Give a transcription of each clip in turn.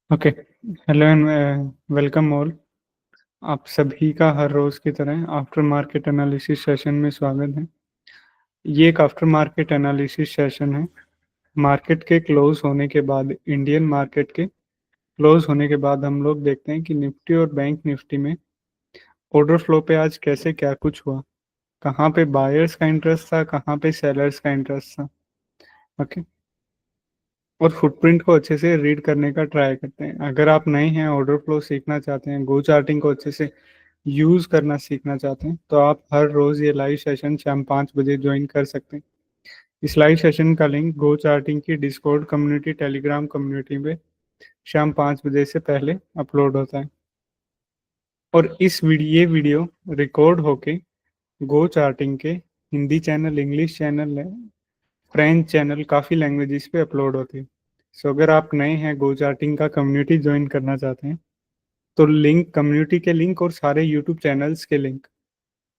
Okay. Hello and welcome all. आप सभी का हर रोज की तरह आफ्टर मार्केट एनालिसिस सेशन में स्वागत है। ये एक आफ्टर मार्केट एनालिसिस सेशन है। मार्केट के क्लोज होने के बाद, इंडियन मार्केट के क्लोज होने के बाद हम लोग देखते हैं कि निफ्टी और बैंक निफ्टी में ऑर्डर फ्लो पे आज कैसे क्या कुछ हुआ, कहाँ पे बायर्स का इंटरेस्ट था, कहाँ पे सेलर्स का इंटरेस्ट था। ओके। और फुटप्रिंट को अच्छे से रीड करने का ट्राई करते हैं। अगर आप नए हैं, ऑर्डर फ्लो सीखना चाहते हैं, गो चार्टिंग को अच्छे से यूज करना सीखना चाहते हैं, तो आप हर रोज ये लाइव सेशन शाम 5 बजे ज्वाइन कर सकते हैं। इस लाइव सेशन का लिंक गो चार्टिंग की डिस्कॉर्ड कम्युनिटी, टेलीग्राम कम्युनिटी में शाम 5 बजे से पहले अपलोड होता है। और ये वीडियो रिकॉर्ड होके गो चार्टिंग के Hindi channel, English channel, French channel, काफ़ी लैंग्वेजेस पे अपलोड होती है। सो अगर आप नए हैं, गो चार्टिंग का कम्युनिटी ज्वाइन करना चाहते हैं, तो लिंक, कम्युनिटी के लिंक और सारे यूट्यूब चैनल्स के लिंक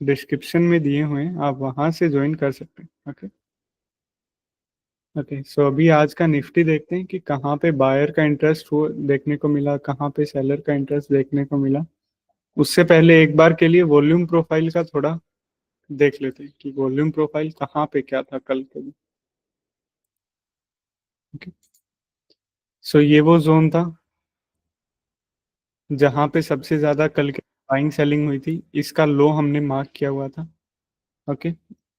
डिस्क्रिप्शन में दिए हुए हैं, आप वहां से ज्वाइन कर सकते हैं। ओके। ओके, सो अभी आज का निफ्टी देखते हैं कि कहाँ पे बायर का इंटरेस्ट हो देखने को मिला, कहाँ पे सेलर का इंटरेस्ट देखने को मिला। उससे पहले एक बार के लिए वॉल्यूम प्रोफाइल का थोड़ा देख लेते हैं कि वॉल्यूम प्रोफाइल कहाँ पे क्या था कल के दिन। ओके। सो ये वो जोन था जहां पे सबसे ज्यादा कल के बाइंग सेलिंग हुई थी। इसका लो हमने मार्क किया हुआ था। ओके।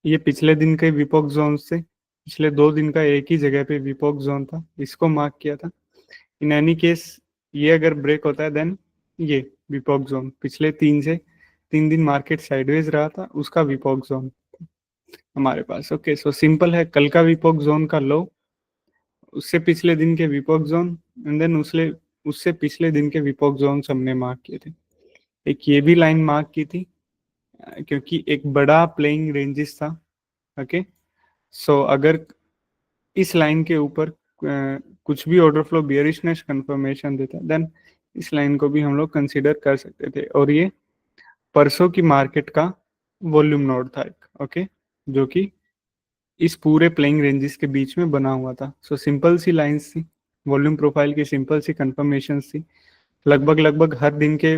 ये पिछले दिन के विपोक जोन से, पिछले 2 दिन का एक ही जगह पे विपोक जोन था, इसको मार्क किया था। इन एनी केस, ये अगर ब्रेक होता है देन ये विपोक जोन, पिछले 3 दिन मार्केट साइडवेज रहा था, उसका विपोक जोन हमारे पास। ओके, सो सिंपल है, कल का विपोक जोन का लो, उससे पिछले दिन के विपोक जोन, एंड देन उससे उससे पिछले दिन के विपोक जोन हमने मार्क किए थे। एक ये भी लाइन मार्क की थी, क्योंकि एक बड़ा प्लेइंग रेंजेस था। ओके। सो अगर इस लाइन के ऊपर कुछ भी ऑर्डर फ्लो बियरिशनेस कंफर्मेशन देता है, देन इस लाइन को भी हम लोग कंसीडर कर सकते थे। और ये परसों की मार्केट का वॉल्यूम नोड था एक। ओके। जो कि इस पूरे प्लेइंग रेंजेस के बीच में बना हुआ था। सो सिंपल सी लाइंस थी, वॉल्यूम प्रोफाइल की सिंपल सी कंफर्मेशन थी। लगभग लगभग हर दिन के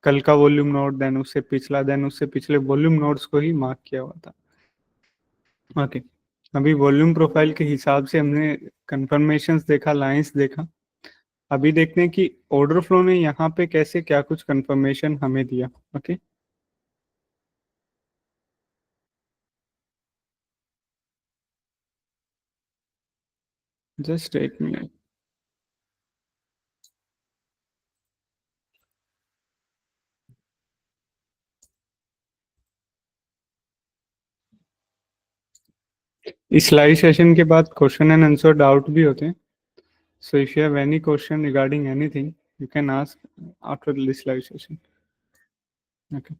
कल का वॉल्यूम नोड, देन उससे पिछला, देन उससे पिछले वॉल्यूम नोड्स को ही मार्क किया हुआ था। ओके। अभी वॉल्यूम प्रोफाइल के हिसाब से हमने कंफर्मेशंस देखा, लाइंस देखा। अभी देखते हैं कि ऑर्डर फ्लो ने यहाँ पे कैसे क्या कुछ कंफर्मेशन हमें दिया। ओके। जस्ट एक मिनट। इस लाइव सेशन के बाद क्वेश्चन एंड आंसर डाउट भी होते हैं। So if you have any question regarding anything, you can ask after this live session. Okay.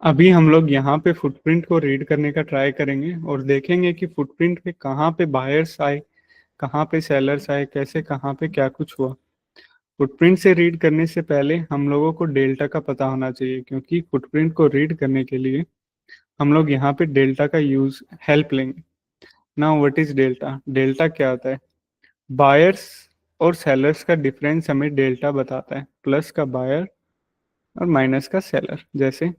अभी हम लोग यहाँ पे फुटप्रिंट को रीड करने का ट्राई करेंगे और देखेंगे कि फुटप्रिंट पे कहाँ पे बायर्स आए, कहाँ पे सेलर्स आए, कैसे कहाँ पे क्या कुछ हुआ। फुटप्रिंट से रीड करने से पहले हम लोगों को डेल्टा का पता होना चाहिए, क्योंकि फुटप्रिंट को रीड करने के लिए हम लोग यहाँ पे डेल्टा का यूज हेल्प लेंगे। Now what is delta? Delta क्या होता है? बायर्स और सेलर्स का डिफरेंस हमें डेल्टा बताता है, प्लस का बायर और माइनस का सेलर। जैसे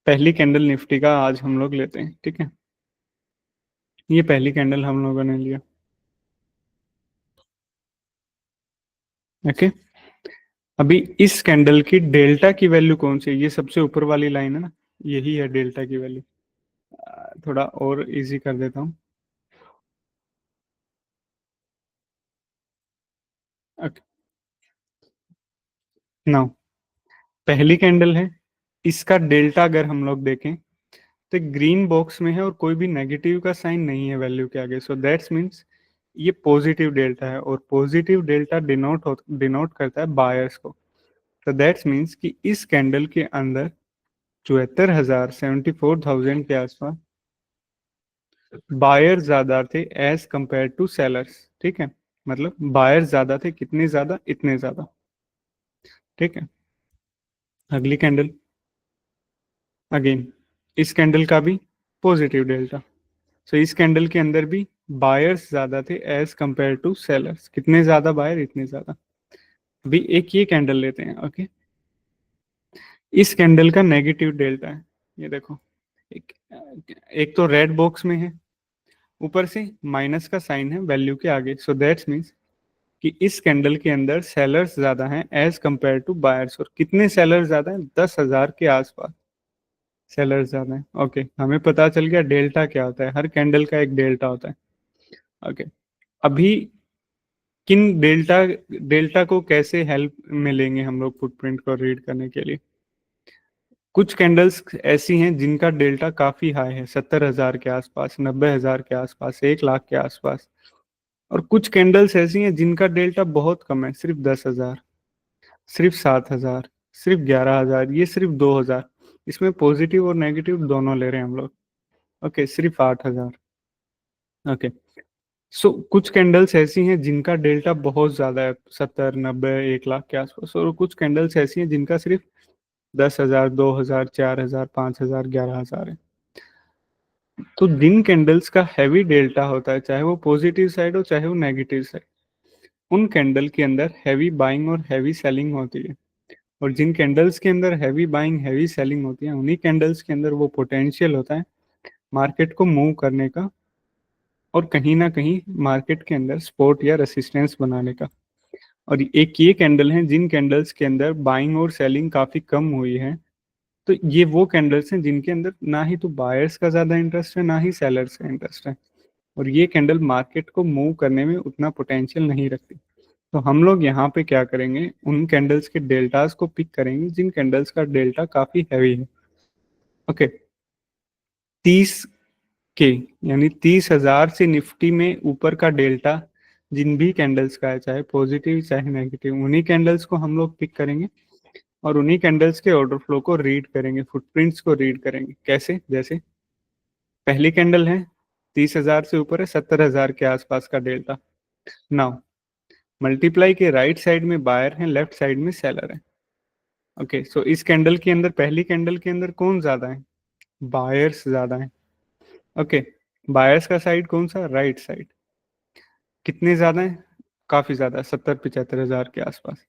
पहली कैंडल निफ्टी का आज हम लोग लेते हैं, ठीक है। ये पहली कैंडल हम लोगों ने लिया। ओके। अभी इस कैंडल की डेल्टा की वैल्यू कौन सी है? ये सबसे ऊपर वाली लाइन है ना, यही है डेल्टा की वैल्यू। थोड़ा और इजी कर देता हूँ। नाउ पहली कैंडल है, इसका डेल्टा अगर हम लोग देखें तो ग्रीन बॉक्स में है और कोई भी नेगेटिव का साइन नहीं है वैल्यू के आगे। सो दैट्स मीन्स ये पॉजिटिव डेल्टा है, और पॉजिटिव डेल्टा डिनोट करता है बायर्स को। तो दैट्स मीन्स कि इस कैंडल के अंदर 74,000, 74,000 के आसपास बायर ज्यादा थे एज कंपेयर टू सेलर्स। ठीक है, मतलब बायर ज्यादा थे, कितने ज्यादा? इतने ज्यादा। ठीक है। अगली कैंडल, अगेन इस कैंडल का भी पॉजिटिव डेल्टा। सो इस कैंडल के अंदर भी बायर्स ज्यादा थे एज कंपेयर टू सेलर्स। कितने ज्यादा बायर, इतने ज्यादा। अभी एक ये कैंडल लेते हैं, ओके। इस कैंडल का नेगेटिव डेल्टा है, ये देखो। एक, एक तो रेड बॉक्स में है, ऊपर से माइनस का साइन है वैल्यू के आगे। सो दैट्स मीन्स कि इस कैंडल के अंदर सेलर्स ज्यादा हैं एज कंपेयर टू बायर्स। और कितने सेलर्स ज्यादा हैं? 10,000 के आसपास सेलर्स ज्यादा हैं। ओके, हमें पता चल गया डेल्टा क्या होता है। हर कैंडल का एक डेल्टा होता है। ओके, अभी किन डेल्टा डेल्टा को कैसे हेल्प मिलेंगे हम लोग फुटप्रिंट को रीड करने के लिए? कुछ कैंडल्स ऐसी हैं जिनका डेल्टा काफी हाई है, 70,000 के आसपास, 90,000 के आसपास, 1 लाख के आसपास। और कुछ कैंडल्स ऐसी हैं जिनका डेल्टा बहुत कम है, सिर्फ 10,000, सिर्फ 7,000, सिर्फ 11,000, ये सिर्फ 2,000। इसमें पॉजिटिव और नेगेटिव दोनों ले रहे हैं हम लोग। ओके, सिर्फ 8,000। ओके, सो कुछ कैंडल्स ऐसी हैं जिनका डेल्टा बहुत ज्यादा है, 70, 90, 1 लाख के आसपास। और कुछ कैंडल्स ऐसी हैं जिनका सिर्फ 10,000, 2,000, 4,000, 5,000, 11,000 है। तो जिन कैंडल्स का हैवी डेल्टा होता है, चाहे वो पॉजिटिव साइड हो चाहे वो नेगेटिव साइड, उन कैंडल के अंदर हैवी बाइंग और हैवी सेलिंग होती है। और जिन कैंडल्स के अंदर हैवी बाइंग हैवी सेलिंग होती है, उन्हीं कैंडल्स के अंदर वो पोटेंशियल होता है मार्केट को मूव करने का, और कहीं ना कहीं मार्केट के अंदर सपोर्ट या रेसिस्टेंस बनाने का। और एक ये कैंडल है जिन कैंडल्स के अंदर बाइंग और सेलिंग काफी कम हुई है। तो ये वो कैंडल्स हैं जिनके अंदर ना ही तो बायर्स का ज्यादा इंटरेस्ट है, ना ही सेलर्स का इंटरेस्ट है। और ये कैंडल मार्केट को मूव करने में उतना पोटेंशियल नहीं रखती। तो हम लोग यहाँ पे क्या करेंगे, उन कैंडल्स के डेल्टास को पिक करेंगे जिन कैंडल्स का डेल्टा काफी हैवी है। ओके, 30 के, यानी 30,000 से निफ्टी में ऊपर का डेल्टा जिन भी कैंडल्स का है, चाहे पॉजिटिव चाहे नेगेटिव, उन्हीं कैंडल्स को हम लोग पिक करेंगे और उन्हीं कैंडल्स के ऑर्डर फ्लो को रीड करेंगे, फुटप्रिंट्स को रीड करेंगे। कैसे? जैसे पहली कैंडल है, 30,000 से ऊपर है, 70,000 के आसपास का डेल्टा। नाउ मल्टीप्लाई के राइट साइड में बायर है, लेफ्ट साइड में सेलर है। ओके, सो इस कैंडल के अंदर, पहली कैंडल के अंदर कौन ज्यादा है? बायर्स ज्यादा है। ओके, बायर्स का साइड कौन सा? Right side. कितने ज्यादा है? काफी ज्यादा, 70-75,000 के आसपास।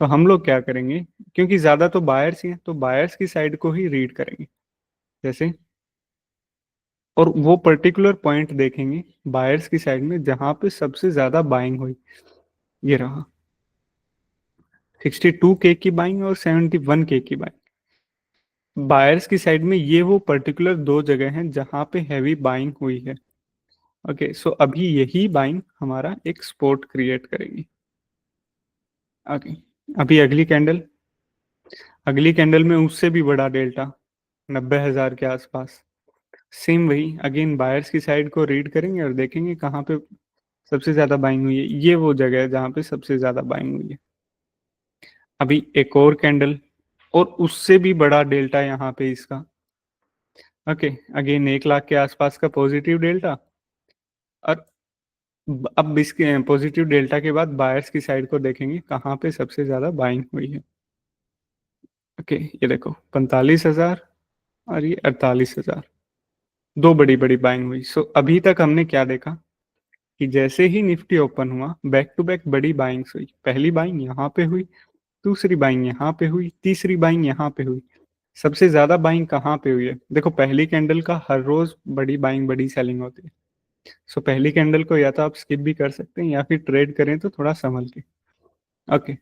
तो हम लोग क्या करेंगे, क्योंकि ज्यादा तो बायर्स ही हैं, तो बायर्स की साइड को ही रीड करेंगे। जैसे, और वो पर्टिकुलर पॉइंट देखेंगे बायर्स की साइड में जहां पे सबसे ज्यादा बाइंग हुई। ये रहा 62K की बाइंग और 71K की बाइंग। बायर्स की साइड में ये वो पर्टिकुलर दो जगह हैं जहां पे हैवी बाइंग हुई है। ओके, सो अभी यही बाइंग हमारा एक सपोर्ट क्रिएट करेगी। ओके, अभी अगली कैंडल में उससे भी बड़ा डेल्टा, 90,000 के आसपास। सेम वही, अगेन बायर्स की साइड को रीड करेंगे और देखेंगे कहाँ पे सबसे ज्यादा बाइंग हुई है। ये वो जगह है जहाँ पे सबसे ज्यादा बाइंग हुई है। अभी एक और कैंडल, और उससे भी बड़ा डेल्टा यहाँ पे इसका। ओके, अगेन 1 लाख के आसपास का पॉजिटिव डेल्टा। और अब इसके पॉजिटिव डेल्टा के बाद बायर्स की साइड को देखेंगे कहाँ पे सबसे ज्यादा बाइंग हुई है। ओके, ये देखो 45,000 और ये 48,000, दो बड़ी बड़ी बाइंग हुई। सो अभी तक हमने क्या देखा कि जैसे ही निफ्टी ओपन हुआ, बैक टू बैक बड़ी बाइंग्स हुई। पहली बाइंग यहाँ पे हुई, दूसरी बाइंग यहाँ पे हुई, तीसरी बाइंग यहाँ पे हुई। सबसे ज्यादा बाइंग कहाँ पे हुई है? देखो, पहली कैंडल का हर रोज बड़ी बाइंग बड़ी सेलिंग होती है। सो पहली कैंडल को या तो आप स्किप भी कर सकते हैं या फिर ट्रेड करें तो थोड़ा संभल के। ओके,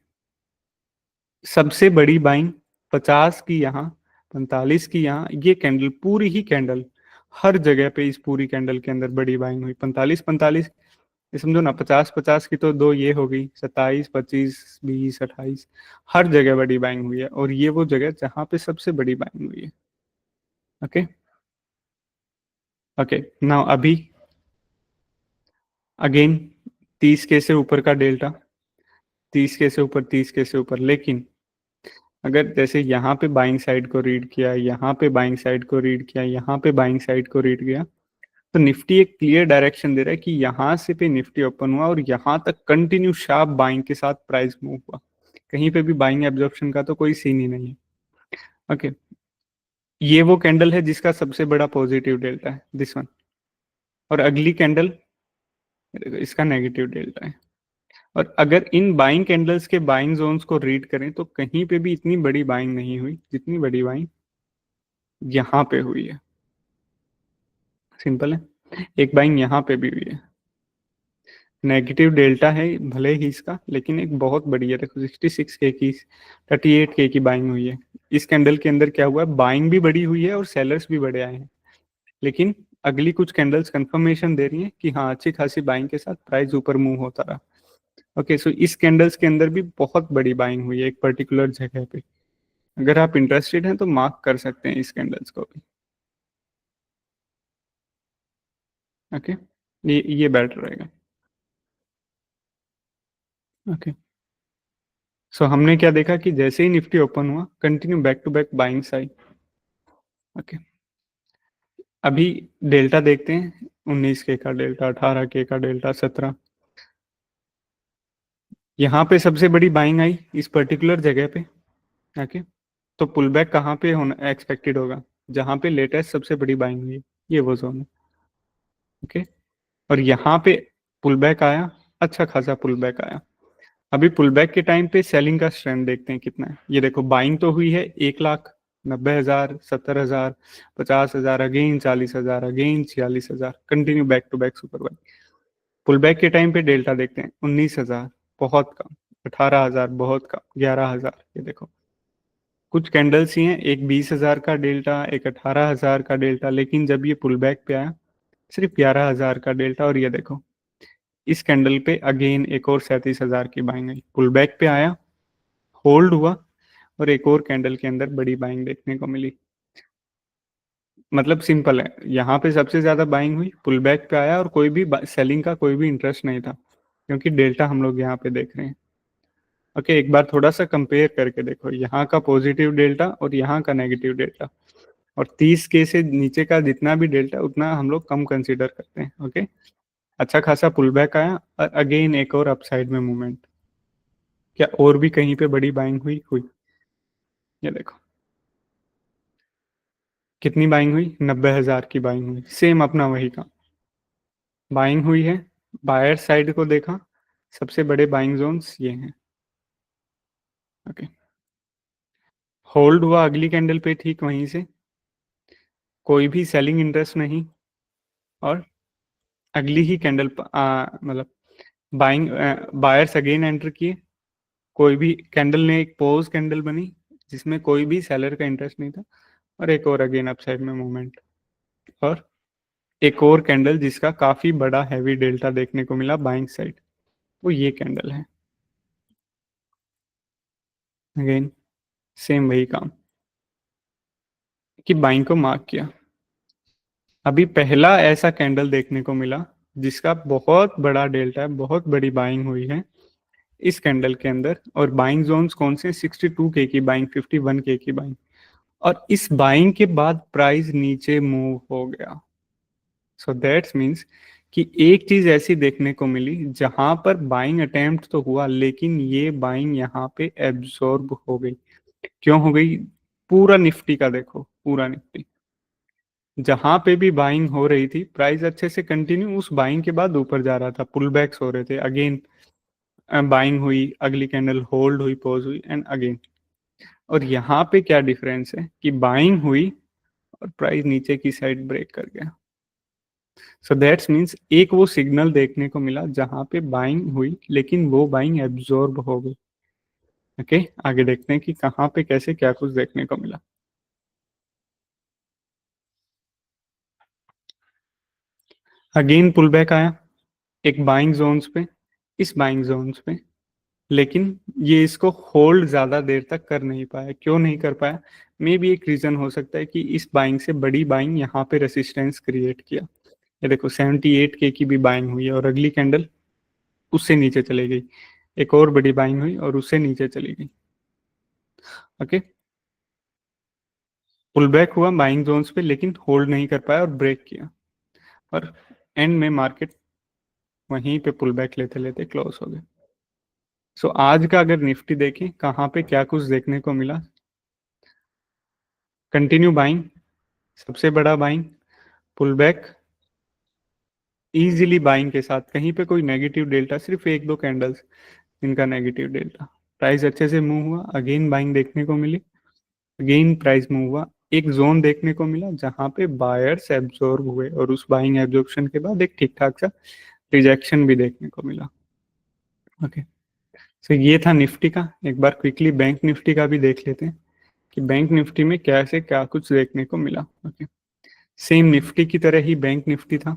सबसे बड़ी बाइंग 50 की यहाँ, 45 की यहाँ। ये कैंडल, पूरी ही कैंडल, हर जगह पे इस पूरी कैंडल के अंदर बड़ी बाइंग हुई। 45-45, ये समझो ना, 50-50 की तो दो ये हो गई, 27, 25, 20, 28, हर जगह बड़ी बाइंग हुई है। और ये वो जगह जहां पे सबसे बड़ी बाइंग हुई है। ओके, ओके, नाउ अभी अगेन 30K से ऊपर का डेल्टा, 30K से ऊपर, 30K से ऊपर। लेकिन अगर जैसे यहाँ पे बाइंग साइड को रीड किया, यहाँ पे बाइंग साइड को रीड किया, यहाँ पे बाइंग साइड को रीड किया, तो निफ्टी एक क्लियर डायरेक्शन दे रहा है कि यहाँ से पे निफ्टी ओपन हुआ और यहाँ तक कंटिन्यू शार्प बाइंग के साथ प्राइस मूव हुआ। कहीं पे भी बाइंग एब्जॉर्प्शन का तो कोई सीन ही नहीं है। ओके, ये वो कैंडल है जिसका सबसे बड़ा पॉजिटिव डेल्टा है, दिस वन। और अगली कैंडल, इसका नेगेटिव डेल्टा है। और अगर इन बाइंग कैंडल्स के बाइंग जोन्स को रीड करें तो कहीं पे भी इतनी बड़ी बाइंग नहीं हुई जितनी बड़ी बाइंग यहाँ पे हुई है। सिंपल है। एक बाइंग यहाँ पे भी हुई है, नेगेटिव डेल्टा है भले ही इसका, लेकिन एक बहुत बड़ी है। देखो 66K की, 38K की बाइंग हुई है। इस कैंडल के अंदर क्या हुआ है, बाइंग भी बड़ी हुई है और सेलर्स भी बड़े आए हैं। लेकिन अगली कुछ कैंडल्स कंफर्मेशन दे रही हैं कि हाँ, अच्छी खासी बाइंग के साथ प्राइस ऊपर मूव होता रहा। ओके, सो इस कैंडल्स के अंदर भी बहुत बड़ी बाइंग हुई है एक पर्टिकुलर जगह पे। अगर आप इंटरेस्टेड हैं तो मार्क कर सकते हैं इस कैंडल्स को भी। ओके, ये बेटर रहेगा। ओके, सो हमने क्या देखा कि जैसे ही निफ्टी ओपन हुआ, continue back to back buying side. Okay, अभी डेल्टा देखते हैं। 19K का डेल्टा, 18K का डेल्टा, 17। यहाँ पे सबसे बड़ी बाइंग आई इस पर्टिकुलर जगह पे। ओके, तो पुल बैक कहाँ पे होना एक्सपेक्टेड होगा, जहाँ पे लेटेस्ट सबसे बड़ी बाइंग हुई है, ये वो जोन है। ओके, और यहाँ पे पुल बैक आया, अच्छा खासा पुल बैक आया। अभी पुल बैक के टाइम पे सेलिंग का स्ट्रेंथ देखते हैं कितना है। ये देखो, बाइंग तो हुई है 1,90,000, 70,000, 50,000, again 40,000, again 46,000, continue back to back super buying. Pull back के टाइम पे डेल्टा देखते हैं, 19,000 बहुत कम, 18,000 बहुत कम, 11,000। ये देखो, कुछ कैंडल्स ही हैं, एक 20,000 का डेल्टा, एक 18,000 का डेल्टा, लेकिन जब ये पुल बैक पे आया सिर्फ 11,000 का डेल्टा। और ये देखो, इस कैंडल पे अगेन एक और 37,000 की बाइंग आई, पुल बैक पे आया, होल्ड हुआ, और एक और कैंडल के अंदर बड़ी बाइंग देखने को मिली। मतलब सिंपल है, यहाँ पे सबसे ज्यादा बाइंग हुई, पुल बैक पे आया, और कोई भी सेलिंग का कोई भी इंटरेस्ट नहीं था, क्योंकि डेल्टा हम लोग यहाँ पे देख रहे हैं। ओके, एक बार थोड़ा सा कंपेयर करके देखो, यहाँ का पॉजिटिव डेल्टा और यहाँ का नेगेटिव डेल्टा। और 30K से नीचे का जितना भी डेल्टा, उतना हम लोग कम कंसीडर करते हैं। ओके, अच्छा खासा पुल बैक आया, और अगेन एक और अपसाइड में मूवमेंट। क्या और भी कहीं पे बड़ी बाइंग हुई? हुई। ये देखो, कितनी बाइंग हुई, 90,000 की बाइंग हुई, सेम अपना वही काम, बाइंग हुई है। बायर साइड को देखा, सबसे बड़े बाइंग जोन्स ये हैं। ओके, होल्ड हुआ अगली कैंडल पे ठीक वहीं से, कोई भी सेलिंग इंटरेस्ट नहीं। और अगली ही कैंडल मतलब बाइंग, बायर्स अगेन एंटर किए, कोई भी कैंडल ने एक पॉज कैंडल बनी जिसमें कोई भी सेलर का इंटरेस्ट नहीं था, और एक और अगेन अपसाइड में मूवमेंट। और एक और कैंडल जिसका काफी बड़ा हैवी डेल्टा देखने को मिला बाइंग साइड, वो ये कैंडल है। अगेन सेम वही काम, कि बाइंग को मार्क किया। अभी पहला ऐसा कैंडल देखने को मिला जिसका बहुत बड़ा डेल्टा है, बहुत बड़ी बाइंग हुई है इस कैंडल के अंदर। और बाइंग जोन्स कौन से, 62K की बाइंग, 51K की बाइंग। और इस बाइंग के बाद प्राइस नीचे मूव हो गया। सो दैट्स मीन्स कि एक चीज ऐसी देखने को मिली जहां पर बाइंग अटेम्प्ट तो हुआ, लेकिन ये बाइंग यहाँ पे एब्जॉर्ब हो गई। क्यों हो गई? पूरा निफ्टी का देखो, पूरा निफ्टी जहां पे भी बाइंग हो रही थी, प्राइस अच्छे से कंटिन्यू उस बाइंग के बाद ऊपर जा रहा था, पुल बैक्स हो रहे थे, अगेन बाइंग हुई, अगली कैंडल होल्ड हुई, पॉज हुई, एंड अगेन। और यहाँ पे क्या डिफरेंस है कि बाइंग हुई और प्राइस नीचे की साइड ब्रेक कर गया। सो दैट्स मीन्स एक वो सिग्नल देखने को मिला जहां पे बाइंग हुई, लेकिन वो बाइंग एब्जॉर्ब हो गई। ओके, आगे देखते हैं कि कहाँ पे कैसे क्या कुछ देखने को मिला। अगेन पुल बैक आया एक बाइंग जोन्स पे, इस बाइंग जोन्स पे, लेकिन ये इसको होल्ड ज्यादा देर तक कर नहीं पाया। क्यों नहीं कर पाया? मे भी एक रीजन हो सकता है कि इस बाइंग से बड़ी बाइंग यहाँ पे रेसिस्टेंस क्रिएट किया। ये देखो, 78K की भी बाइंग हुई है, और अगली कैंडल उससे नीचे चली गई, एक और बड़ी बाइंग हुई और उससे नीचे चली गई। ओके, पुल बैक हुआ बाइंग जोन्स पे, लेकिन होल्ड नहीं कर पाया और ब्रेक किया, और एंड में मार्केट वहीं पे पुल बैक लेते लेते क्लोज हो गए। सो आज का अगर निफ्टी देखें, कहाँ पे क्या कुछ देखने को मिला। कंटिन्यू बाइंग, सबसे बड़ा buying, pull back, easily buying के साथ, कहीं पे कोई नेगेटिव डेल्टा, सिर्फ एक दो कैंडल्स इनका नेगेटिव डेल्टा, प्राइस अच्छे से मूव हुआ, अगेन बाइंग देखने को मिली, अगेन प्राइस मूव हुआ, एक जोन देखने को मिला जहां पे बायर्स एब्जॉर्ब हुए और उस बाइंग एब्जॉर्प्शन के बाद एक ठीक ठाक सा रिजेक्शन भी देखने को मिला। ओके, तो ये था निफ्टी का। एक बार क्विकली बैंक निफ्टी का भी देख लेते हैं कि बैंक निफ्टी में कैसे क्या कुछ देखने को मिला। ओके, सेम निफ्टी की तरह ही बैंक निफ्टी था,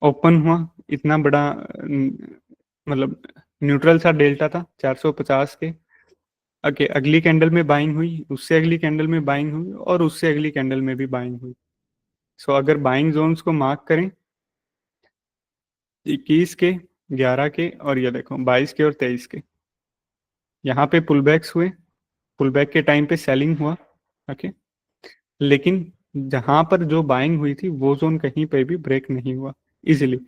ओपन हुआ, इतना बड़ा मतलब न्यूट्रल सा डेल्टा था 450 के। ओके, अगली कैंडल में बाइंग हुई, उससे अगली कैंडल में बाइंग हुई और उससे अगली कैंडल में भी बाइंग हुई। सो अगर बाइंग जोन्स को मार्क करें, 21 के, 11 के और ये देखो 22 के और 23 के, यहाँ पे पुल बैक्स हुए, पुल बैक के टाइम पे सेलिंग हुआ। ओके, लेकिन जहां पर जो बाइंग हुई थी वो जोन कहीं पे भी ब्रेक नहीं हुआ, इजिली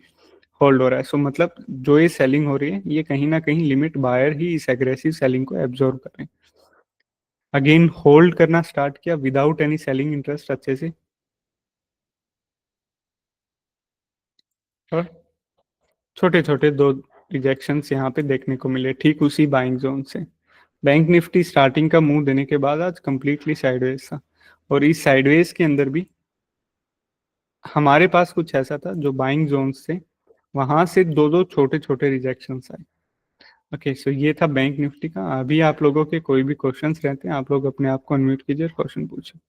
होल्ड हो रहा है। सो मतलब जो ये सेलिंग हो रही है ये कहीं ना कहीं लिमिट बायर ही इस एग्रेसिव सेलिंग को एब्जॉर्व कर रहे हैं। अगेन होल्ड करना स्टार्ट किया विदाउट एनी सेलिंग इंटरेस्ट अच्छे से, और छोटे छोटे दो रिजेक्शंस यहाँ पे देखने को मिले ठीक उसी बाइंग जोन से। बैंक निफ्टी स्टार्टिंग का मुंह देने के बाद आज कंप्लीटली साइडवेज था, और इस साइडवेज के अंदर भी हमारे पास कुछ ऐसा था जो बाइंग जोन से वहां से दो दो छोटे छोटे रिजेक्शंस आए। ओके, सो ये था बैंक निफ्टी का। अभी आप लोगों के कोई भी क्वेश्चंस रहते हैं आप लोग अपने आप को अनम्यूट कीजिए, क्वेश्चन पूछिए।